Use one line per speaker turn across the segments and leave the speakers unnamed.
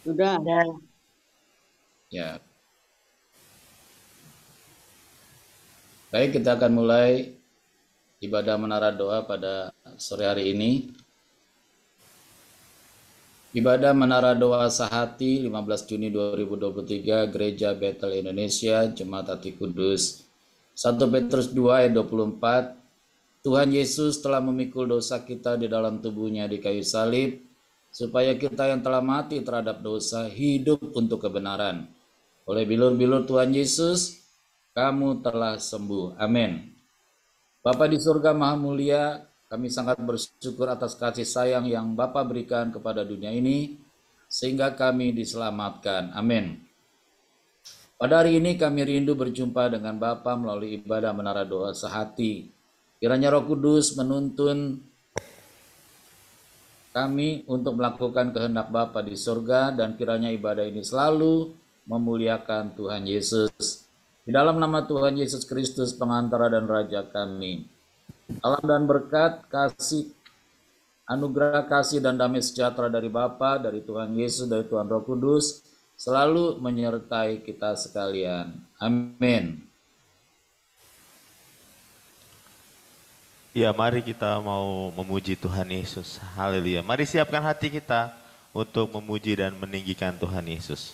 Sudah.
Ya, baik kita akan mulai ibadah menara doa pada sore hari ini. Ibadah menara doa sehati 15 Juni 2023 Gereja Bethel Indonesia Jemaat Hati Kudus 1 Petrus 2 ayat 24. Tuhan Yesus telah memikul dosa kita di dalam tubuhnya di kayu salib, supaya kita yang telah mati terhadap dosa hidup untuk kebenaran. Oleh bilur-bilur Tuhan Yesus, kamu telah sembuh. Amin. Bapa di surga Maha Mulia, kami sangat bersyukur atas kasih sayang yang Bapa berikan kepada dunia ini, sehingga kami diselamatkan. Amin. Pada hari ini kami rindu berjumpa dengan Bapa melalui ibadah menara doa sehati. Kiranya Roh Kudus menuntun kami untuk melakukan kehendak Bapa di surga, dan kiranya ibadah ini selalu memuliakan Tuhan Yesus. Di dalam nama Tuhan Yesus Kristus, pengantara dan Raja kami, salam dan berkat, kasih, anugerah kasih dan damai sejahtera dari Bapa, dari Tuhan Yesus, dari Tuhan Roh Kudus, selalu menyertai kita sekalian. Amin.
Ya, mari kita mau memuji Tuhan Yesus. Haleluya. Mari siapkan hati kita untuk memuji dan meninggikan Tuhan Yesus.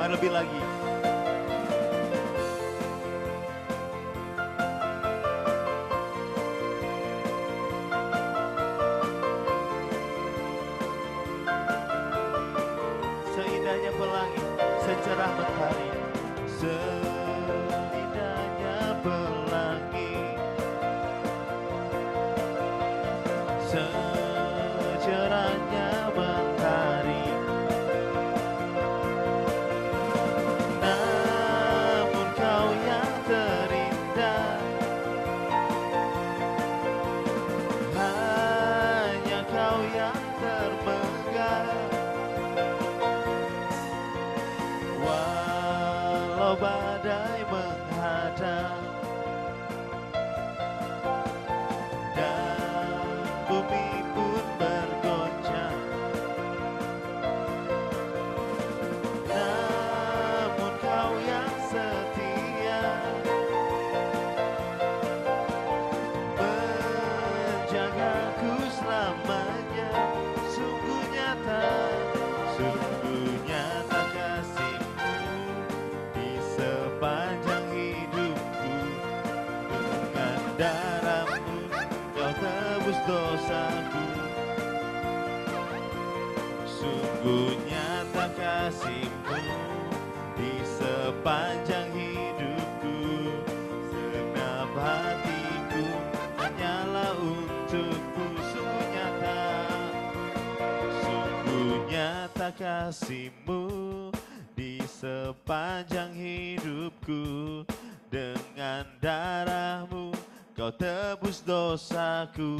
Lebih lagi. Seindahnya pelangi, secerah mentari, seindahnya pelangi, secerahnya mentari. Badai menghadang dan bumi pun bergoncang, namun Kau yang setia menjagaku selamanya. Sungguh nyata kasih-Mu di sepanjang hidupku. Dengan darah-Mu Kau tebus dosaku. Sungguh nyata kasih-Mu di sepanjang hidupku. Segenap hatiku hanyalah untuk-Mu. Sungguh nyata kasih-Mu di sepanjang hidupku. Dengan darah-Mu Kau tebus dosaku.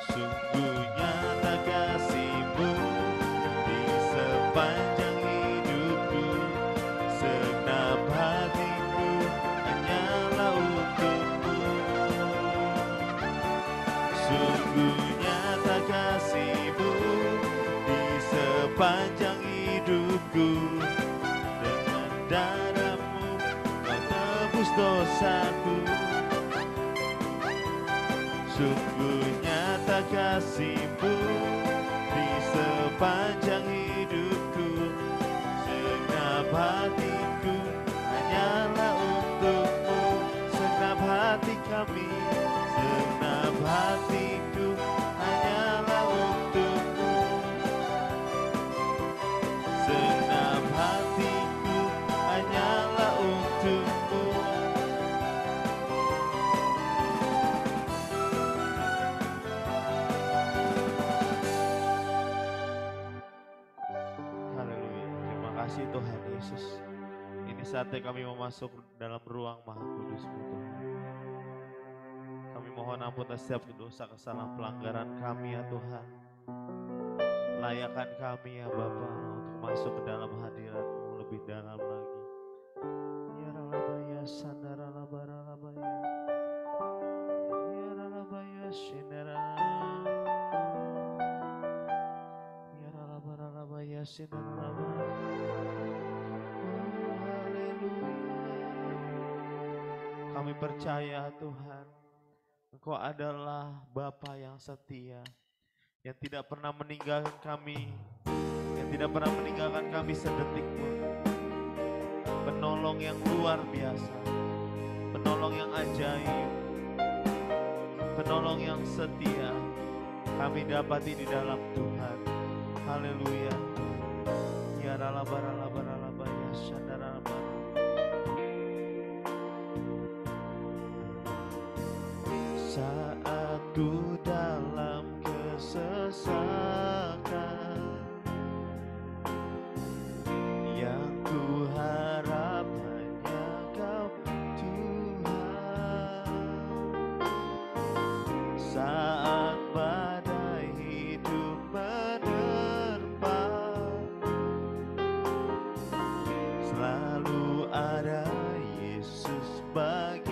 Sungguh nyata kasih-Mu di sepanjang hidupku. Segenap hatiku hanyalah untuk-Mu. Sungguh nyata kasih-Mu di sepanjang hidupku. Dengan darah-Mu Kau tebus dosaku. Sungguh nyata kasih-Mu di sepanjang hidupku. Segenap hatiku hanyalah untuk-Mu. Segenap hati kami, segenap hatiku hanyalah untuk-Mu. Segenap hatiku hanyalah untuk-Mu. Haleluya. Terima kasih Tuhan Yesus. Ini saatnya kami mau masuk dalam ruang Maha Kudus-Mu Tuhan. Kami mohon ampun atas setiap dosa, kesalahan, pelanggaran kami ya Tuhan. Layakan kami ya Bapa untuk masuk ke dalam hadirat-Mu lebih dalam lagi. Ya Ralabaya Sandaralabaralabaya. Ya Ralabaya Sindaralabaya. Ya Ralabaralabaya Sindaralabaya. Oh, haleluya. Kami percaya Tuhan, Engkau adalah Bapa yang setia, yang tidak pernah meninggalkan kami, yang tidak pernah meninggalkan kami sedetik pun. Penolong yang luar biasa, penolong yang ajaib, penolong yang setia, kami dapati di dalam Tuhan. Haleluya. Ya ralabaralabaralaba ya syadaralaba. Saat ku dalam kesesakan, yang ku harap hanya Kau Tuhan. Saat badai hidup menerpa, selalu ada Yesus bagiku.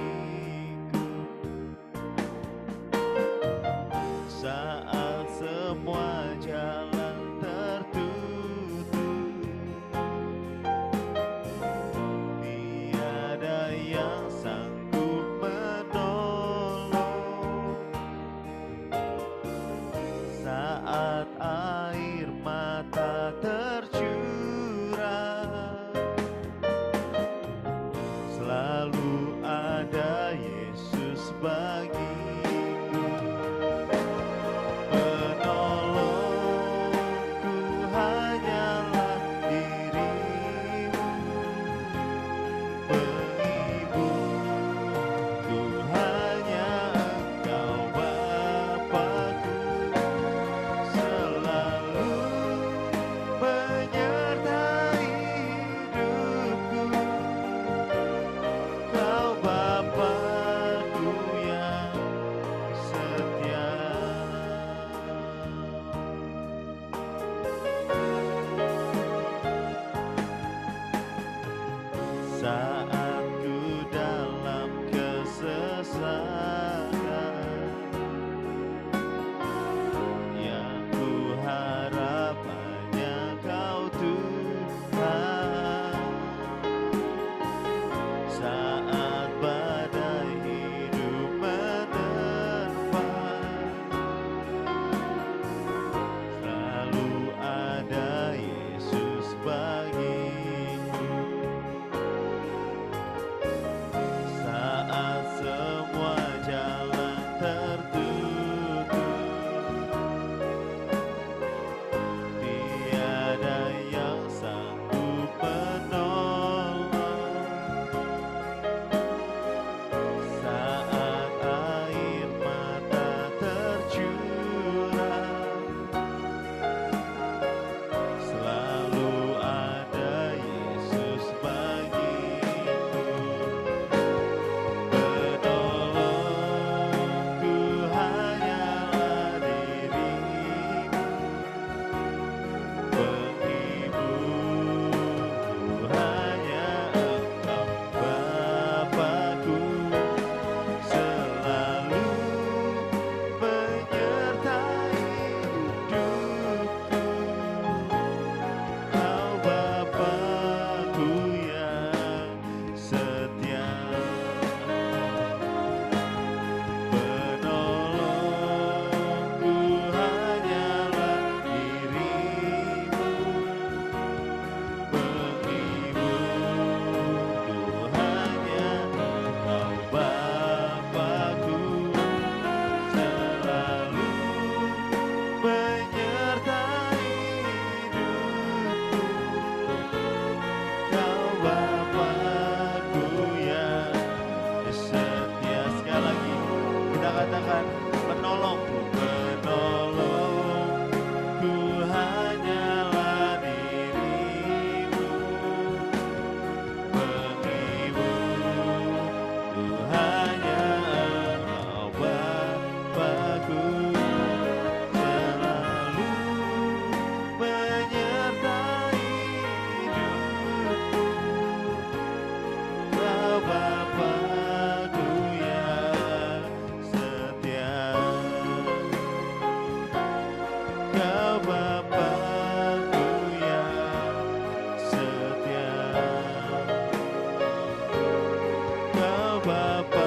Kau Bapa-Ku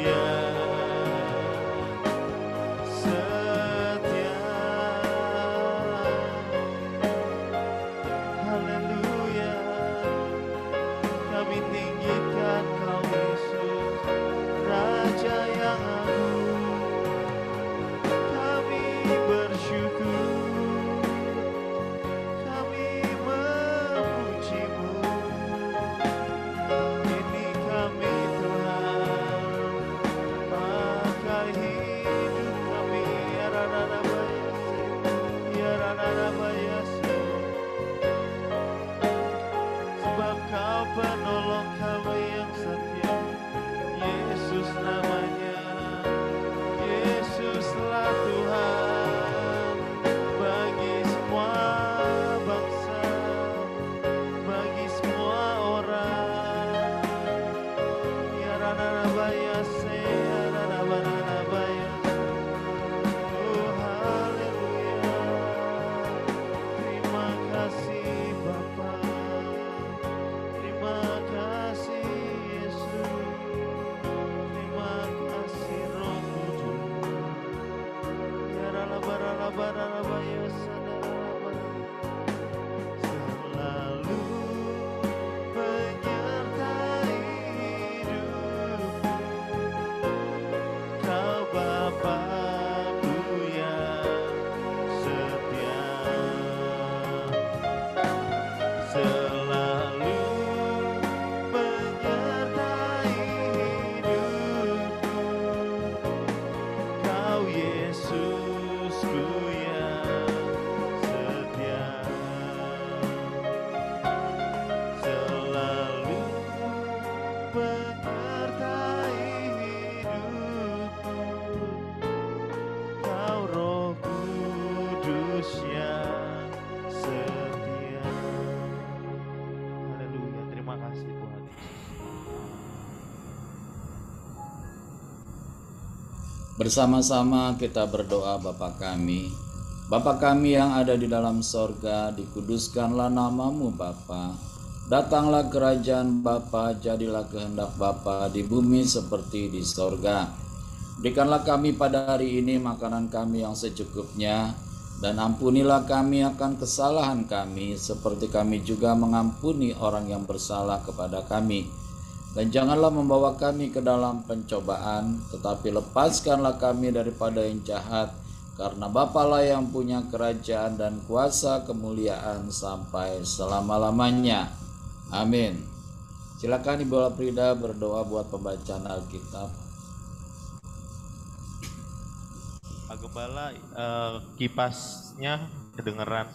yang setia. Haleluya, kami tinggikan Kau Yesus, Raja yang agung. Kami bersyukur, kami memuji-Mu. Ini kami Tuhan, pakai hidup kami. Ya Rararabayasi, sebab Kau penolong kami yang setia. Yesus namanya, Yesuslah Tuhan bagi semua bangsa, bagi semua orang. Ya Rararabayasi, ya Rararabayasi. Oh haleluya, terima kasih Bapa, terima kasih Yesus, terima kasih Roh Kudus. Ya Rararabayasi, selalu menyertai hidupku. Kau Bapa-Ku yang setia, selalu menyertai hidupku. Kau Yesusku yang setia, selalu menyertai hidupku. Kau Roh Kudus yang setia. Haleluya, terima kasih Tuhan Yesus.
Bersama-sama kita berdoa. Bapa kami yang ada di dalam sorga, dikuduskanlah namamu Bapa. Datanglah kerajaan Bapa, jadilah kehendak Bapa di bumi seperti di sorga. Berikanlah kami pada hari ini makanan kami yang secukupnya, dan ampunilah kami akan kesalahan kami, seperti kami juga mengampuni orang yang bersalah kepada kami. Dan janganlah membawa kami ke dalam pencobaan, tetapi lepaskanlah kami daripada yang jahat, karena Bapalah yang punya kerajaan dan kuasa kemuliaan sampai selama-lamanya. Amin. Silakan Ibu Aprida berdoa buat pembacaan Alkitab.
Pak Gembala, kipasnya kedengeran.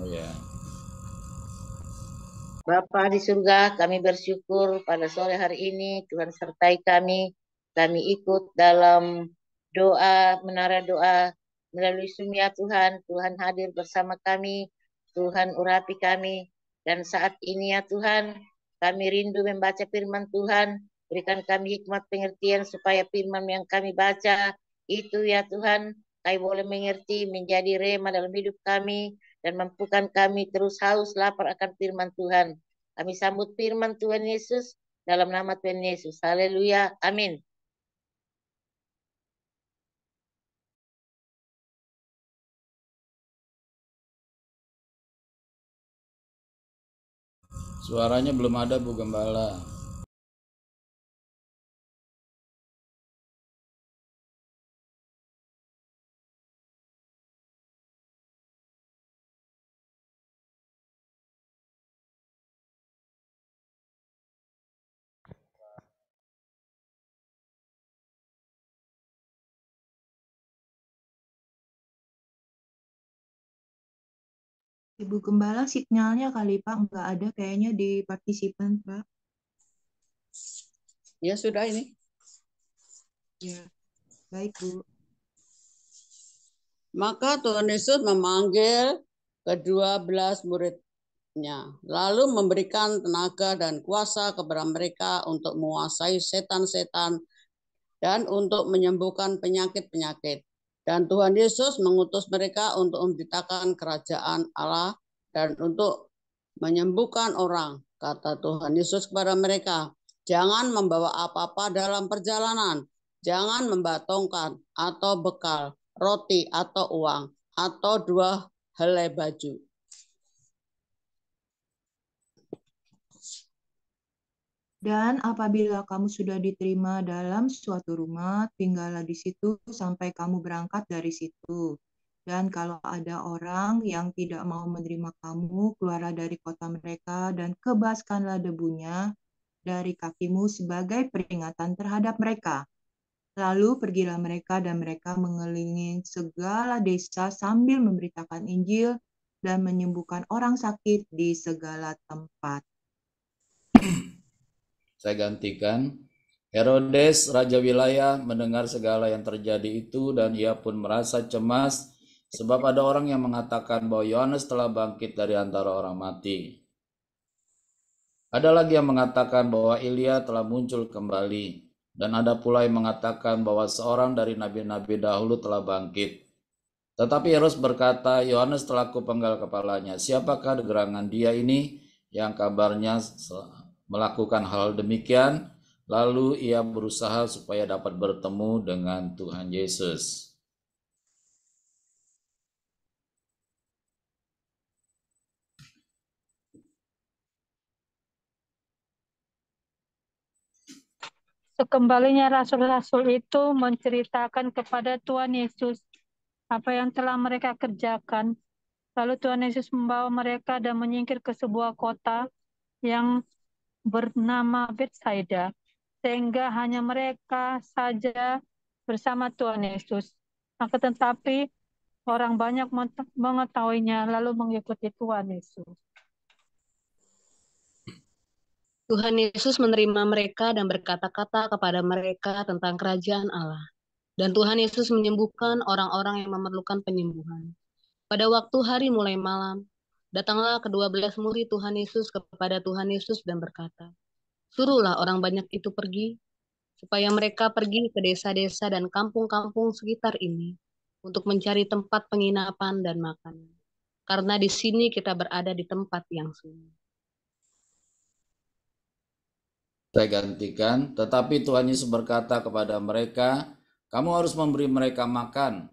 Oh ya.
Bapa di surga, kami bersyukur pada sore hari ini Tuhan sertai kami. Kami ikut dalam doa, menara doa melalui Zoom-nya Tuhan. Tuhan hadir bersama kami, Tuhan urapi kami. Dan saat ini ya Tuhan, kami rindu membaca firman Tuhan. Berikan kami hikmat pengertian supaya firman yang kami baca itu ya Tuhan, kami boleh mengerti menjadi rema dalam hidup kami dan mampukan kami terus haus lapar akan firman Tuhan. Kami sambut firman Tuhan Yesus dalam nama Tuhan Yesus. Haleluya. Amin.
Suaranya belum ada Bu Gembala.
Ibu Gembala sinyalnya kali Pak, nggak ada kayaknya di partisipan Pak.
Ya sudah ini.
Ya, baik Bu.
Maka Tuhan Yesus memanggil ke-12 muridnya, lalu memberikan tenaga dan kuasa kepada mereka untuk menguasai setan-setan dan untuk menyembuhkan penyakit-penyakit. Dan Tuhan Yesus mengutus mereka untuk memberitakan kerajaan Allah dan untuk menyembuhkan orang. Kata Tuhan Yesus kepada mereka, jangan membawa apa-apa dalam perjalanan, jangan membatongkan atau bekal, roti atau uang, atau 2 helai baju.
Dan apabila kamu sudah diterima dalam suatu rumah, tinggallah di situ sampai kamu berangkat dari situ. Dan kalau ada orang yang tidak mau menerima kamu, keluarlah dari kota mereka dan kebaskanlah debunya dari kakimu sebagai peringatan terhadap mereka. Lalu pergilah mereka dan mereka mengelilingi segala desa sambil memberitakan Injil dan menyembuhkan orang sakit di segala tempat.
Saya gantikan. Herodes, raja wilayah, mendengar segala yang terjadi itu dan ia pun merasa cemas sebab ada orang yang mengatakan bahwa Yohanes telah bangkit dari antara orang mati. Ada lagi yang mengatakan bahwa Elia telah muncul kembali, dan ada pula yang mengatakan bahwa seorang dari nabi-nabi dahulu telah bangkit. Tetapi Herodes berkata, Yohanes telah kupenggal kepalanya. Siapakah gerangan dia ini yang kabarnya melakukan hal demikian? Lalu ia berusaha supaya dapat bertemu dengan Tuhan Yesus.
Sekembalinya rasul-rasul itu menceritakan kepada Tuhan Yesus apa yang telah mereka kerjakan. Lalu Tuhan Yesus membawa mereka dan menyingkir ke sebuah kota yang bernama Betsaida, sehingga hanya mereka saja bersama Tuhan Yesus. Akan tetapi orang banyak mengetahuinya lalu mengikuti Tuhan Yesus.
Tuhan Yesus menerima mereka dan berkata-kata kepada mereka tentang kerajaan Allah. Dan Tuhan Yesus menyembuhkan orang-orang yang memerlukan penyembuhan. Pada waktu hari mulai malam, datanglah ke-12 murid Tuhan Yesus kepada Tuhan Yesus dan berkata, suruhlah orang banyak itu pergi, supaya mereka pergi ke desa-desa dan kampung-kampung sekitar ini untuk mencari tempat penginapan dan makanan. Karena di sini kita berada di tempat yang sunyi.
Saya gantikan, tetapi Tuhan Yesus berkata kepada mereka, kamu harus memberi mereka makan.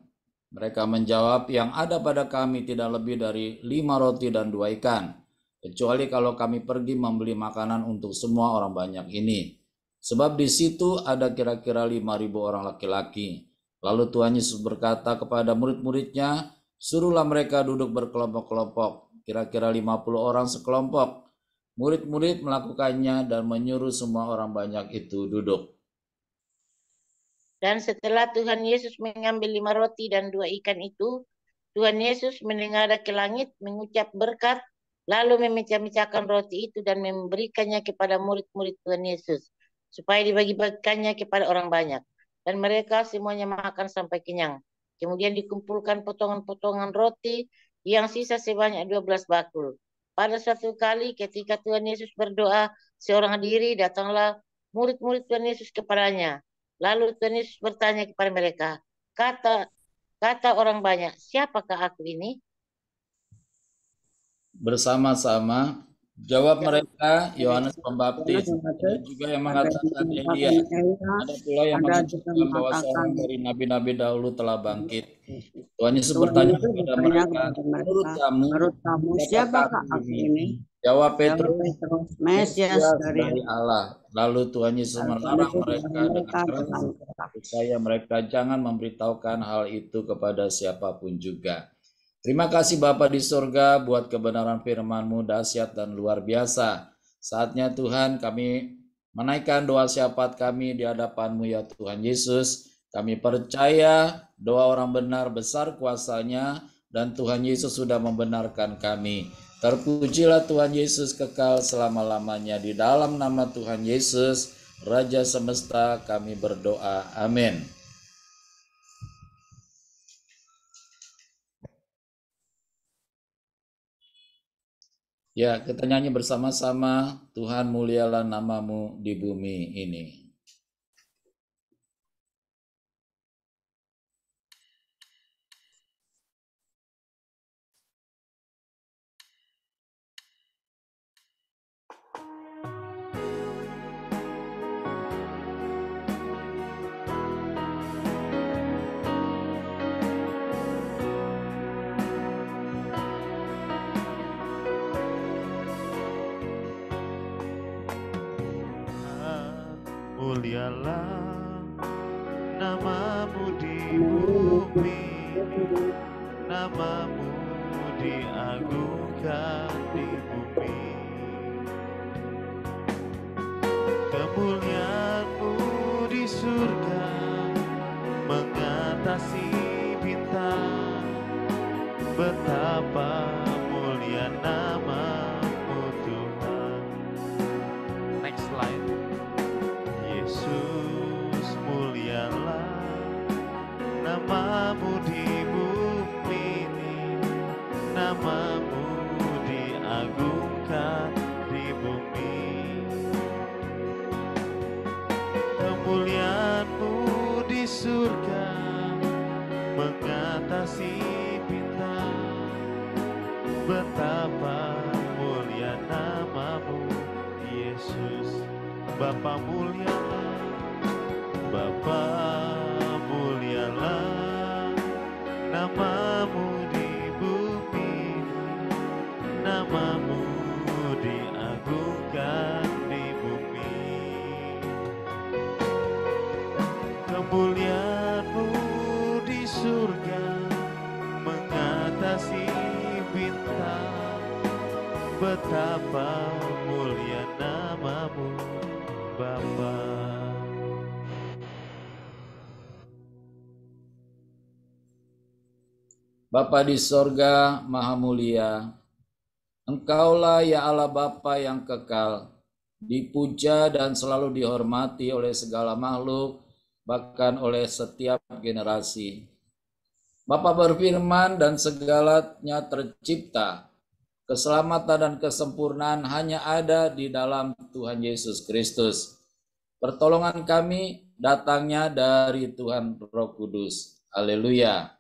Mereka menjawab, yang ada pada kami tidak lebih dari 5 roti dan 2 ikan, kecuali kalau kami pergi membeli makanan untuk semua orang banyak ini. Sebab di situ ada kira-kira 5.000 orang laki-laki. Lalu Tuhan Yesus berkata kepada murid-muridnya, suruhlah mereka duduk berkelompok-kelompok, kira-kira 50 orang sekelompok. Murid-murid melakukannya dan menyuruh semua orang banyak itu duduk.
Dan setelah Tuhan Yesus mengambil 5 roti dan 2 ikan itu, Tuhan Yesus menengadah ke langit, mengucap berkat, lalu memecah-mecahkan roti itu dan memberikannya kepada murid-murid Tuhan Yesus, supaya dibagi-bagikannya kepada orang banyak. Dan mereka semuanya makan sampai kenyang. Kemudian dikumpulkan potongan-potongan roti yang sisa sebanyak 12 bakul. Pada suatu kali ketika Tuhan Yesus berdoa seorang diri, datanglah murid-murid Tuhan Yesus kepadanya. Lalu Tuhan Yesus bertanya kepada mereka, kata orang banyak, siapakah aku ini?
Bersama-sama jawab mereka, Yohanes Pembaptis. Ada juga yang mengatakan Elia. Ada pula yang mengatakan bahwa seorang dari nabi-nabi dahulu telah bangkit. Tuhan Yesus bertanya kepada mereka, menurut kamu siapakah aku ini? Jawab Petrus, Mesias dari Allah. Lalu Tuhan Yesus melarang mereka dengan keras supaya mereka jangan memberitahukan hal itu kepada siapapun juga. Terima kasih Bapa di surga buat kebenaran firman-Mu dahsyat dan luar biasa. Saatnya Tuhan kami menaikkan doa syafaat kami di hadapan-Mu ya Tuhan Yesus. Kami percaya doa orang benar besar kuasanya dan Tuhan Yesus sudah membenarkan kami. Terpujilah Tuhan Yesus kekal selama-lamanya. Di dalam nama Tuhan Yesus, Raja Semesta kami berdoa. Amin. Ya, kita nyanyi bersama-sama, Tuhan mulialah namamu di bumi ini.
mulialah namamu di bumi, namamu diagungkan di bumi. Kemuliaanmu di surga mengatasi bintang, betapa mulia namamu Tuhan. Next slide. Yesus, mulialah namamu di bumi ini, namamu diagungkan di bumi. Kemuliaanmu di surga mengatasi bintang, betapa mulia namamu Yesus. Bapa mulialah, Bapa mulialah namamu di bumi, namamu diagungkan di bumi. Kemuliaanmu di surga mengatasi bintang, betapa mulia namamu Bapa.
Bapa di sorga maha mulia, Engkaulah ya Allah Bapa yang kekal, dipuja dan selalu dihormati oleh segala makhluk, bahkan oleh setiap generasi. Bapa berfirman dan segalanya tercipta. Keselamatan dan kesempurnaan hanya ada di dalam Tuhan Yesus Kristus. Pertolongan kami datangnya dari Tuhan Roh Kudus. Haleluya.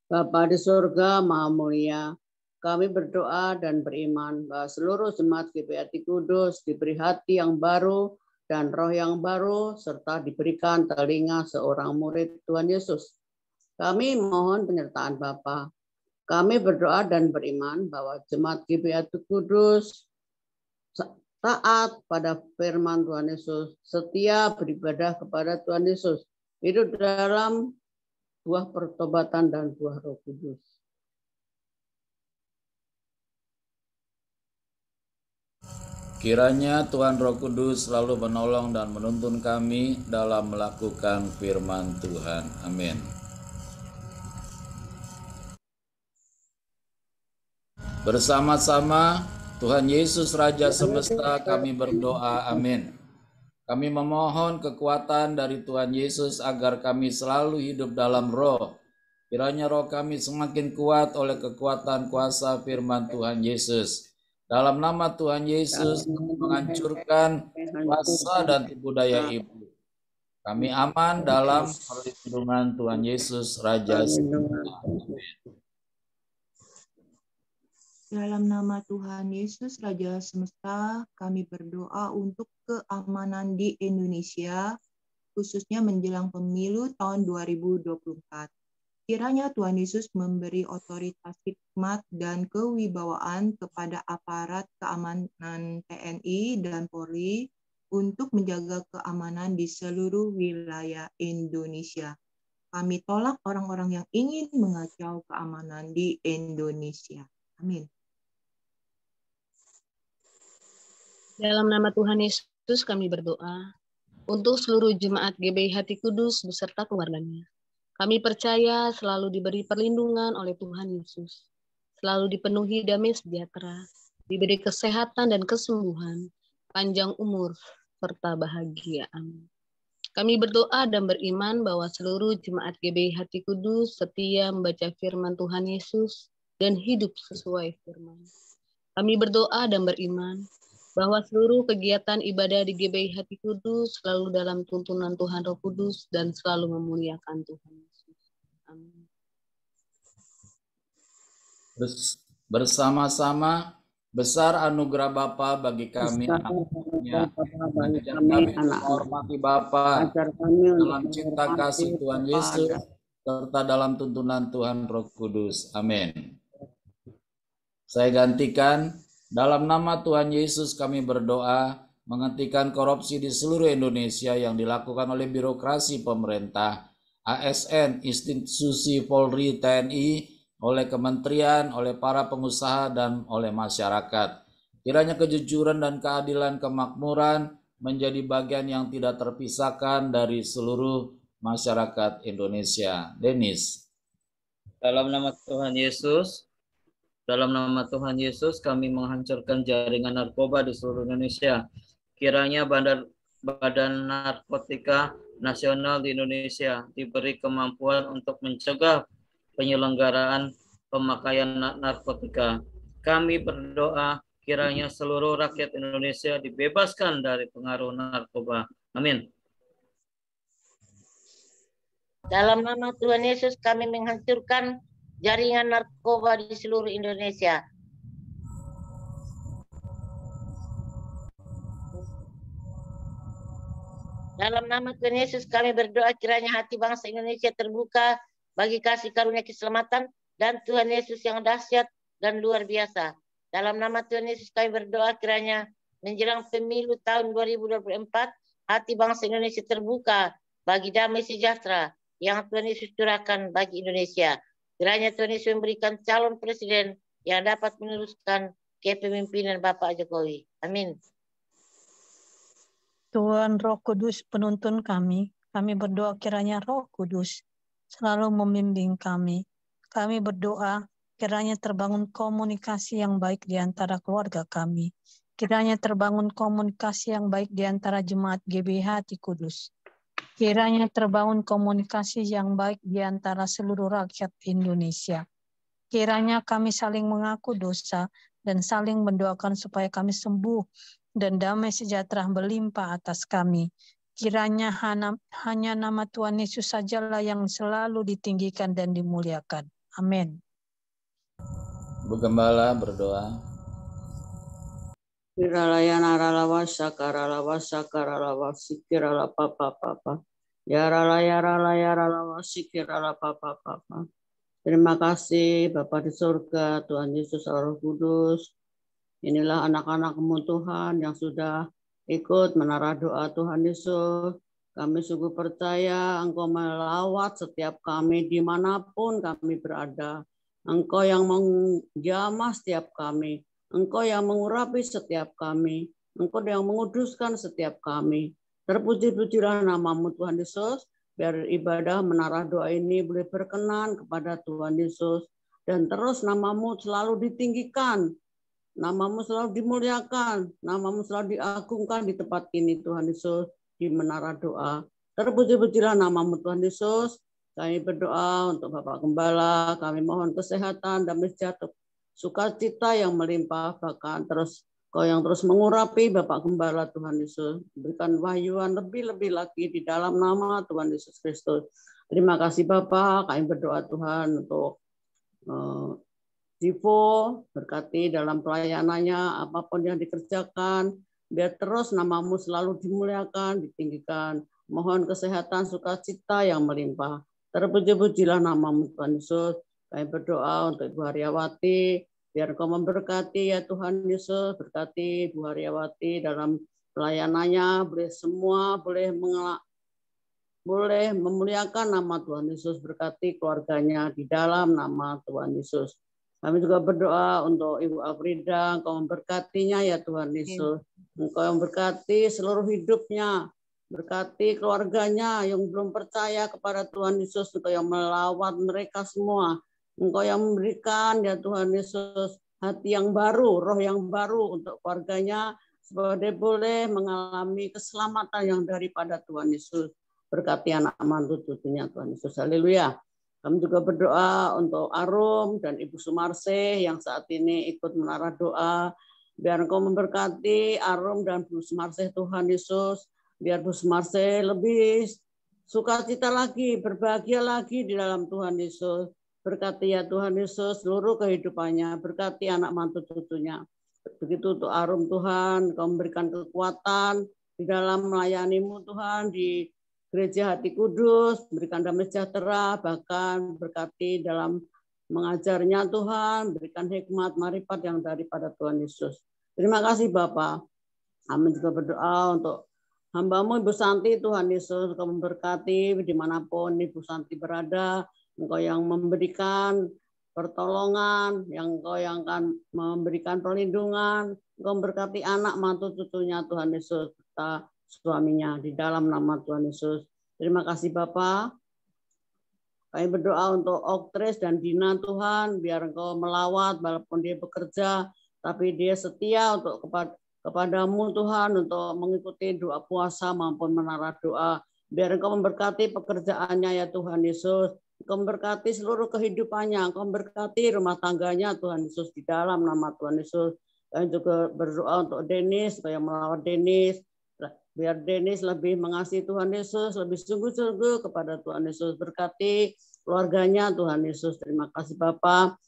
Bapa di surga maha mulia, kami berdoa dan beriman bahwa seluruh jemaat GBI Kudus diberi hati yang baru dan roh yang baru, serta diberikan telinga seorang murid Tuhan Yesus. Kami mohon penyertaan Bapa. Kami berdoa dan beriman bahwa jemaat GBI Kudus taat pada firman Tuhan Yesus, setia beribadah kepada Tuhan Yesus, hidup dalam buah pertobatan dan buah Roh Kudus.
Kiranya Tuhan Roh Kudus selalu menolong dan menuntun kami dalam melakukan firman Tuhan. Amin. Bersama-sama Tuhan Yesus Raja Semesta kami berdoa. Amin. Kami memohon kekuatan dari Tuhan Yesus agar kami selalu hidup dalam roh. Kiranya roh kami semakin kuat oleh kekuatan kuasa firman Tuhan Yesus. Dalam nama Tuhan Yesus, kami menghancurkan kuasa dan tipu daya iblis. Kami aman dalam perlindungan Tuhan Yesus, Raja Semesta.
Dalam nama Tuhan Yesus, Raja Semesta, kami berdoa untuk keamanan di Indonesia, khususnya menjelang pemilu tahun 2024. Kiranya Tuhan Yesus memberi otoritas hikmat dan kewibawaan kepada aparat keamanan TNI dan Polri untuk menjaga keamanan di seluruh wilayah Indonesia. Kami tolak orang-orang yang ingin mengacau keamanan di Indonesia. Amin.
Dalam nama Tuhan Yesus kami berdoa untuk seluruh jemaat GBI Hati Kudus beserta keluarganya. Kami percaya selalu diberi perlindungan oleh Tuhan Yesus, selalu dipenuhi damai sejahtera, diberi kesehatan dan kesembuhan, panjang umur, serta bahagia. Amin. Kami berdoa dan beriman bahwa seluruh jemaat GBI Hati Kudus setia membaca firman Tuhan Yesus dan hidup sesuai firman. Kami berdoa dan beriman bahwa seluruh kegiatan ibadah di GBI Hati Kudus selalu dalam tuntunan Tuhan Roh Kudus dan selalu memuliakan Tuhan Yesus. Amin.
Bersama-sama besar anugerah Bapa bagi kami anak-anaknya. Mengajar kami menghormati Bapa dalam cinta kasih Tuhan Yesus serta dalam tuntunan Tuhan Roh Kudus. Amin. Saya gantikan. Dalam nama Tuhan Yesus kami berdoa, menghentikan korupsi di seluruh Indonesia yang dilakukan oleh birokrasi pemerintah, ASN, institusi Polri, TNI, oleh kementerian, oleh para pengusaha, dan oleh masyarakat. Kiranya kejujuran dan keadilan kemakmuran menjadi bagian yang tidak terpisahkan dari seluruh masyarakat Indonesia. Denis.
Dalam nama Tuhan Yesus, kami menghancurkan jaringan narkoba di seluruh Indonesia. Kiranya Badan Narkotika Nasional di Indonesia diberi kemampuan untuk mencegah penyelenggaraan pemakaian narkotika. Kami berdoa kiranya seluruh rakyat Indonesia dibebaskan dari pengaruh narkoba. Amin.
Dalam nama Tuhan Yesus kami menghancurkan jaringan narkoba di seluruh Indonesia. Dalam nama Tuhan Yesus kami berdoa kiranya hati bangsa Indonesia terbuka bagi kasih karunia keselamatan dan Tuhan Yesus yang dahsyat dan luar biasa. Dalam nama Tuhan Yesus kami berdoa kiranya menjelang pemilu tahun 2024 hati bangsa Indonesia terbuka bagi damai sejahtera yang Tuhan Yesus curahkan bagi Indonesia. Kiranya Tuhan Yesus memberikan calon presiden yang dapat meneruskan kepemimpinan Bapak Jokowi. Amin.
Tuhan Roh Kudus penuntun kami berdoa kiranya Roh Kudus selalu membimbing kami. Kami berdoa kiranya terbangun komunikasi yang baik di antara keluarga kami. Kiranya terbangun komunikasi yang baik di antara jemaat GBH Hati Kudus. Kiranya terbangun komunikasi yang baik di antara seluruh rakyat Indonesia. Kiranya kami saling mengaku dosa dan saling mendoakan supaya kami sembuh dan damai sejahtera berlimpah atas kami. Kiranya hanya nama Tuhan Yesus sajalah yang selalu ditinggikan dan dimuliakan. Amin.
Bu Gembala berdoa.
Wiralayana ralawa sakaralawa sakaralawa sikirala papa papa. Yaralaya ralaya ralawa sikirala papa papa. Terima kasih Bapa di surga, Tuhan Yesus Roh Kudus. Inilah anak-anak-Mu Tuhan yang sudah ikut menara doa Tuhan Yesus. Kami sungguh percaya Engkau melawat setiap kami dimanapun kami berada. Engkau yang menjamah setiap kami. Engkau yang mengurapi setiap kami. Engkau yang menguduskan setiap kami. Terpuji-pujilah nama-Mu Tuhan Yesus. Biar ibadah menara doa ini boleh berkenan kepada Tuhan Yesus. Dan terus nama-Mu selalu ditinggikan. Nama-Mu selalu dimuliakan. Nama-Mu selalu diagungkan di tempat ini Tuhan Yesus. Di menara doa. Terpuji-pujilah nama-Mu Tuhan Yesus. Kami berdoa untuk Bapak Gembala. Kami mohon kesehatan dan sejahtera. Sukacita yang melimpah, bahkan terus Kau yang terus mengurapi Bapak Gembala Tuhan Yesus. Berikan wahyuan lebih-lebih lagi di dalam nama Tuhan Yesus Kristus. Terima kasih Bapak, kami berdoa Tuhan untuk Divo, berkati dalam pelayanannya, apapun yang dikerjakan, biar terus nama-Mu selalu dimuliakan, ditinggikan. Mohon kesehatan, sukacita yang melimpah. Terpuji-pujilah nama-Mu Tuhan Yesus. Kami berdoa untuk Ibu Haryawati, biar Kau memberkati ya Tuhan Yesus, berkati Ibu Haryawati dalam pelayanannya, boleh memuliakan nama Tuhan Yesus, berkati keluarganya di dalam nama Tuhan Yesus. Kami juga berdoa untuk Ibu Afrida, Engkau memberkatinya ya Tuhan Yesus. Engkau yang berkati seluruh hidupnya, berkati keluarganya yang belum percaya kepada Tuhan Yesus, Engkau yang melawat mereka semua. Engkau yang memberikan ya Tuhan Yesus hati yang baru, roh yang baru untuk keluarganya, supaya dia boleh mengalami keselamatan yang daripada Tuhan Yesus. Berkati anak mantu cucunya Tuhan Yesus. Haleluya. Kami juga berdoa untuk Arum dan Ibu Sumarse yang saat ini ikut menara doa. Biar Engkau memberkati Arum dan Bu Sumarse Tuhan Yesus. Biar Bu Sumarse lebih sukacita lagi, berbahagia lagi di dalam Tuhan Yesus. Berkati ya Tuhan Yesus seluruh kehidupannya. Berkati anak mantu cucunya. Begitu untuk Arum Tuhan, Kau memberikan kekuatan di dalam melayani-Mu Tuhan di Gereja Hati Kudus, berikan damai sejahtera, bahkan berkati dalam mengajarnya Tuhan, berikan hikmat, marifat yang daripada Tuhan Yesus. Terima kasih Bapak. Kami juga berdoa untuk hamba-Mu Ibu Santi, Tuhan Yesus, Engkau memberkati dimanapun Ibu Santi berada, Engkau yang memberikan pertolongan, yang Engkau yang akan memberikan perlindungan, Engkau memberkati anak, mantu, cucunya Tuhan Yesus, serta suaminya, di dalam nama Tuhan Yesus. Terima kasih Bapak. Kami berdoa untuk Oktris dan Dina Tuhan, biar Engkau melawat walaupun dia bekerja, tapi dia setia untuk kepadamu Tuhan, untuk mengikuti doa puasa maupun menara doa. Biar Engkau memberkati pekerjaannya ya Tuhan Yesus. Engkau memberkati seluruh kehidupannya. Engkau memberkati rumah tangganya Tuhan Yesus, di dalam nama Tuhan Yesus. Kami juga berdoa untuk Denis, supaya melawat Denis. Biar Denis lebih mengasihi Tuhan Yesus, lebih sungguh-sungguh kepada Tuhan Yesus. Berkati keluarganya Tuhan Yesus. Terima kasih Bapa.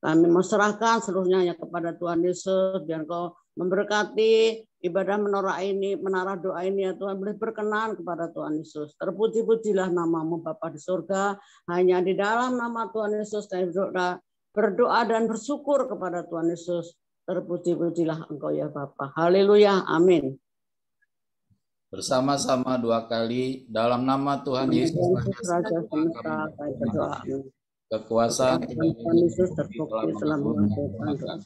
Kami serahkan seluruhnya kepada Tuhan Yesus. Biar Engkau memberkati ibadah menara doa ini ya Tuhan. Boleh berkenan kepada Tuhan Yesus. Terpuji-pujilah namamu Bapa di surga. Hanya di dalam nama Tuhan Yesus kami berdoa dan bersyukur kepada Tuhan Yesus. Terpuji-pujilah Engkau ya Bapa. Haleluya. Amin.
Bersama-sama 2 kali dalam nama Tuhan Yesus
Raja semesta, kami berdoa.
Kekuasaan
Tuhan Yesus terbukti telah mengabulkan doa.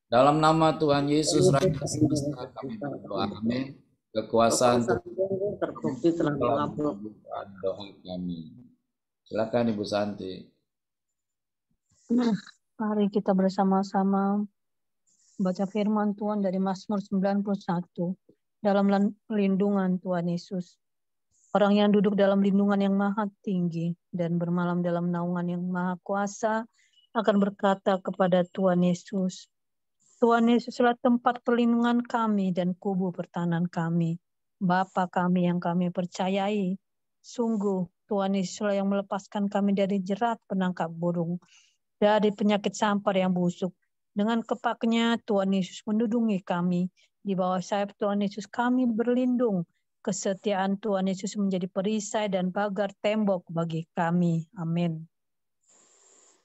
dalam nama Tuhan Yesus Raja semesta kami berdoa. Amin. Kekuasaan
terbukti telah mengabulkan
doa kami. Silakan Ibu Santi.
Mari kita bersama-sama baca firman Tuhan dari Mazmur 91. Dalam lindungan Tuhan Yesus. Orang yang duduk dalam lindungan yang maha tinggi dan bermalam dalam naungan yang maha kuasa akan berkata kepada Tuhan Yesus, Tuhan Yesuslah tempat perlindungan kami dan kubu pertahanan kami, Bapa kami yang kami percayai. Sungguh Tuhan Yesuslah yang melepaskan kami dari jerat penangkap burung, dari penyakit sampar yang busuk. Dengan kepaknya Tuhan Yesus menudungi kami. Di bawah sayap Tuhan Yesus kami berlindung. Kesetiaan Tuhan Yesus menjadi perisai dan pagar tembok bagi kami. Amin.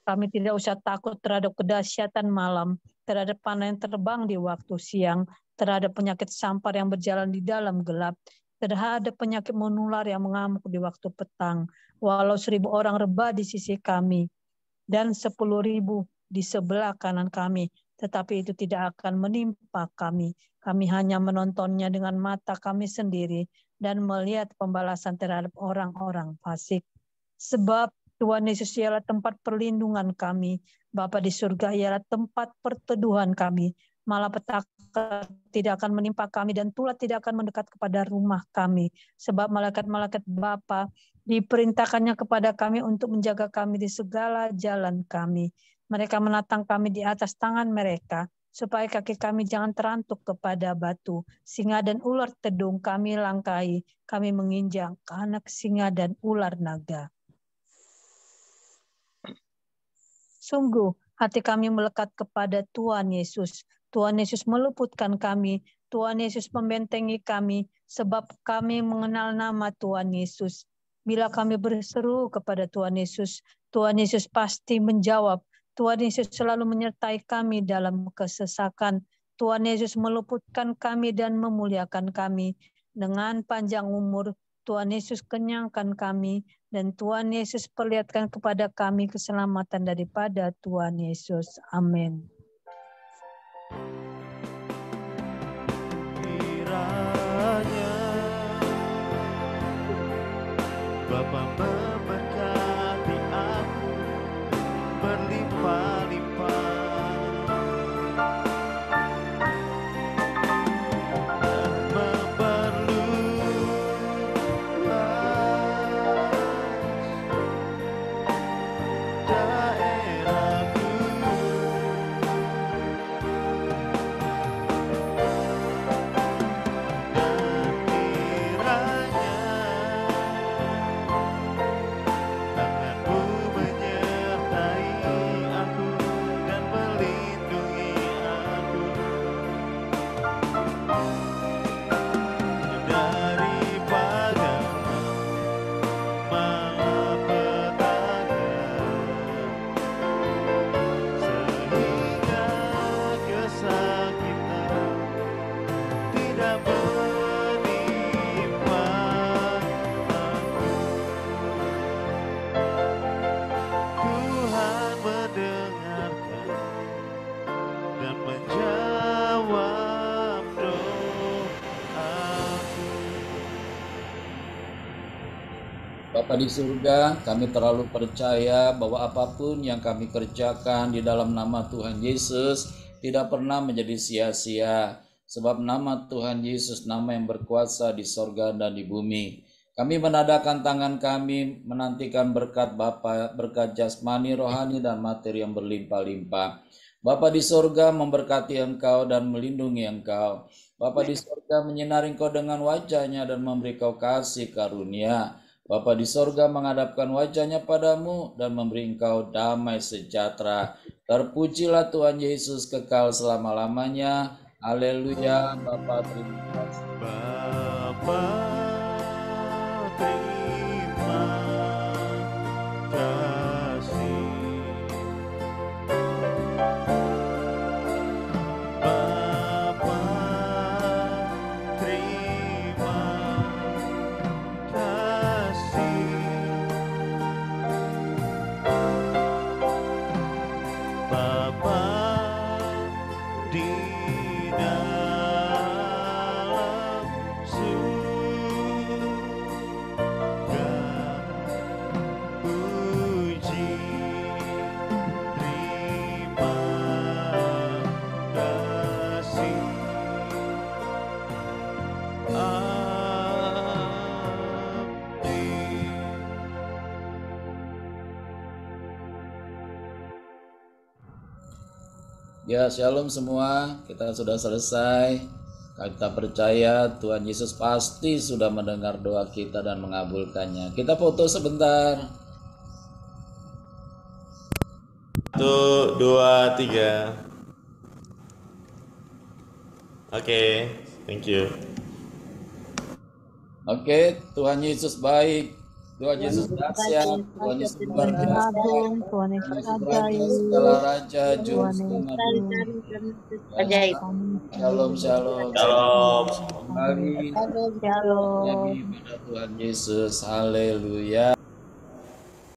Kami tidak usah takut terhadap kedahsyatan malam, terhadap panah yang terbang di waktu siang, terhadap penyakit sampar yang berjalan di dalam gelap, terhadap penyakit menular yang mengamuk di waktu petang. Walau 1000 orang rebah di sisi kami dan 10.000 di sebelah kanan kami, tetapi itu tidak akan menimpa kami. Kami hanya menontonnya dengan mata kami sendiri dan melihat pembalasan terhadap orang-orang fasik. Sebab Tuhan Yesus ialah tempat perlindungan kami. Bapa di surga ialah tempat perteduhan kami. Malapetaka tidak akan menimpa kami dan tulah tidak akan mendekat kepada rumah kami. Sebab malaikat-malaikat Bapa diperintahkannya kepada kami untuk menjaga kami di segala jalan kami. Mereka menatang kami di atas tangan mereka, supaya kaki kami jangan terantuk kepada batu. Singa dan ular tedung kami langkahi, kami menginjak ke anak singa dan ular naga. Sungguh, hati kami melekat kepada Tuhan Yesus. Tuhan Yesus meluputkan kami. Tuhan Yesus membentengi kami, sebab kami mengenal nama Tuhan Yesus. Bila kami berseru kepada Tuhan Yesus pasti menjawab. Tuhan Yesus selalu menyertai kami dalam kesesakan. Tuhan Yesus meluputkan kami dan memuliakan kami. Dengan panjang umur, Tuhan Yesus kenyangkan kami. Dan Tuhan Yesus perlihatkan kepada kami keselamatan daripada Tuhan Yesus. Amin.
Kiranya Bapa memberkati aku berlimpah-limpah dan memperluas daerahku
Bapa di surga, kami terlalu percaya bahwa apapun yang kami kerjakan di dalam nama Tuhan Yesus tidak pernah menjadi sia-sia. Sebab nama Tuhan Yesus nama yang berkuasa di sorga dan di bumi. Kami menadakan tangan kami menantikan berkat Bapa, berkat jasmani, rohani, dan materi yang berlimpah-limpah. Bapa di sorga memberkati engkau dan melindungi engkau. Bapa di sorga menyinari engkau dengan wajahnya dan memberi kau kasih karunia. Bapa di sorga menghadapkan wajahnya padamu dan memberi engkau damai sejahtera. Terpujilah Tuhan Yesus kekal selama-lamanya. Haleluya. Bapa terima kasih.
Bapa terima kasih. Bapa terima kasih. Bapa di dalam surga, puji terima kasih. Amin.
Ya, shalom semua. Kita sudah selesai. Kita percaya Tuhan Yesus pasti sudah mendengar doa kita dan mengabulkannya. Kita foto sebentar.
1, 2, 3. Oke, thank you.
Oke, Tuhan Yesus baik. Tuhan Yesus dahsyat. Tuhan Yesus luar biasa.
Tuhan Yesus
Tuhan Yesus
ajaib.
segala raja, juru
Tuhan
selamat.
Ajaib.
Shalom, shalom.
Shalom.
Kembali
Shalom.
lagi pada Tuhan Yesus. Haleluya.